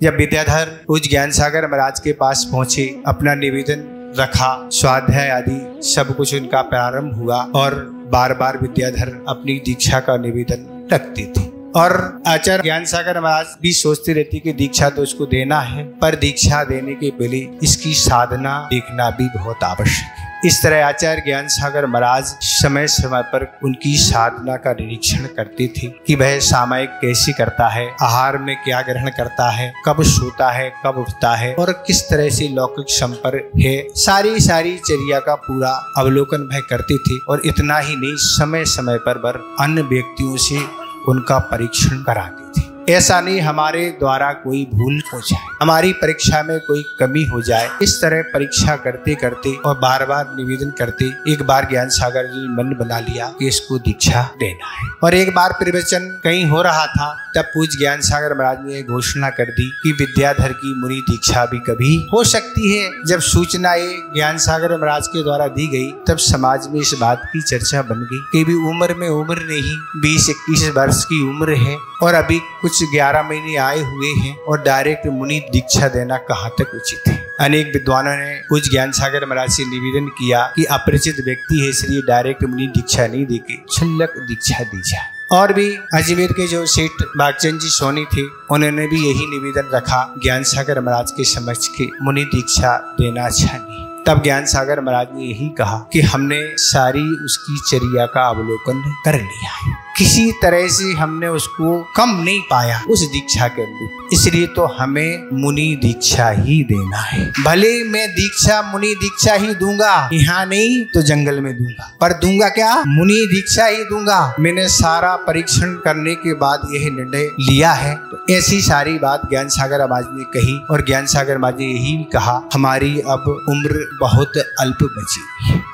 जब विद्याधर पूज्य ज्ञान सागर महाराज के पास पहुंचे, अपना निवेदन रखा, स्वाध्याय आदि सब कुछ उनका प्रारंभ हुआ और बार बार विद्याधर अपनी दीक्षा का निवेदन रखते थे। और आचार्य ज्ञान सागर महाराज भी सोचते रहते कि दीक्षा तो उसको देना है, पर दीक्षा देने के पहले इसकी साधना देखना भी बहुत आवश्यक है। इस तरह आचार्य ज्ञान सागर महाराज समय समय पर उनकी साधना का निरीक्षण करते थे कि वह सामायिक कैसे करता है, आहार में क्या ग्रहण करता है, कब सोता है, कब उठता है और किस तरह से लौकिक संपर्क है। सारी चर्या का पूरा अवलोकन वह करते थे। और इतना ही नहीं, समय समय पर वह अन्य व्यक्तियों से उनका परीक्षण कराते थे। ऐसा नहीं हमारे द्वारा कोई भूल हो जाए, हमारी परीक्षा में कोई कमी हो जाए। इस तरह परीक्षा करते करते और बार बार निवेदन करते एक बार ज्ञान सागर जी मन बना लिया कि इसको दीक्षा देना है। और एक बार प्रवचन कहीं हो रहा था, तब पूज्य ज्ञान सागर महाराज ने घोषणा कर दी कि विद्याधर की मुनि दीक्षा भी कभी हो सकती है। जब सूचना ये ज्ञान सागर महाराज के द्वारा दी गई, तब समाज में इस बात की चर्चा बन गई कि भी उम्र में उम्र नहीं, 20-21 वर्ष की उम्र है और अभी कुछ 11 महीने आए हुए हैं और डायरेक्ट मुनि दीक्षा देना कहाँ तक उचित है। अनेक विद्वानों ने पूज्य ज्ञान सागर महाराज से निवेदन किया कि अपरिचित व्यक्ति है, इसलिए डायरेक्ट मुनि दीक्षा नहीं देके क्षुल्लक दीक्षा दी जाए। और भी अजमेर के जो सेठ भागचंद जी सोनी थे, उन्होंने भी यही निवेदन रखा ज्ञान सागर महाराज के समक्ष के मुनि दीक्षा देना अच्छा नहीं। तब ज्ञान सागर महाराज ने यही कहा कि हमने सारी उसकी चर्या का अवलोकन कर लिया है, किसी तरह से हमने उसको कम नहीं पाया उस दीक्षा के अनुरूप, इसलिए तो हमें मुनि दीक्षा ही देना है। भले मैं दीक्षा मुनि दीक्षा ही दूंगा, यहाँ नहीं तो जंगल में दूंगा, पर दूंगा क्या, मुनि दीक्षा ही दूंगा। मैंने सारा परीक्षण करने के बाद यह निर्णय लिया है। तो ऐसी सारी बात ज्ञान सागर महाराज ने कही और ज्ञान सागर महाराज ने यही कहा हमारी अब उम्र बहुत अल्प बची,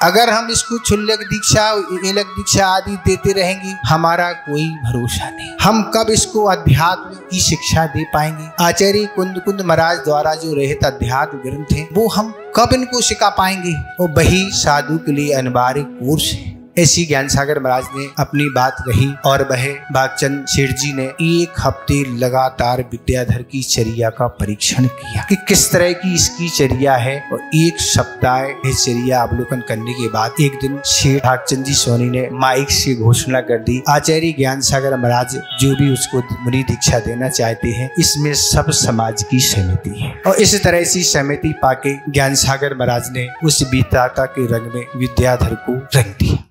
अगर हम इसको क्षुल्लक दीक्षा, एलक दीक्षा आदि देते रहेंगे, हमारा कोई भरोसा नहीं, हम कब इसको अध्यात्म की शिक्षा दे पाएंगे। आचार्य कुंद महाराज द्वारा जो रहित अध्यात्म ग्रंथ है, वो हम कब इनको सिखा पाएंगे। और वही साधु के लिए अनिवार्य कोर्स है। ऐसी ज्ञान सागर महाराज ने अपनी बात कही और वह भागचंद सेठ जी ने 1 हफ्ते लगातार विद्याधर की चर्या का परीक्षण किया कि किस तरह की इसकी चर्या है। और 1 सप्ताह यह चर्या अवलोकन करने के बाद एक दिन सेठ भागचंद जी सोनी ने माइक से घोषणा कर दी, आचार्य ज्ञान सागर महाराज जो भी उसको मुनि दीक्षा देना चाहते हैं, इसमें सब समाज की सहमति है। और इस तरह से सहमति पाके ज्ञान सागर महाराज ने उस विधाता के रंग में विद्याधर को रंग दिया।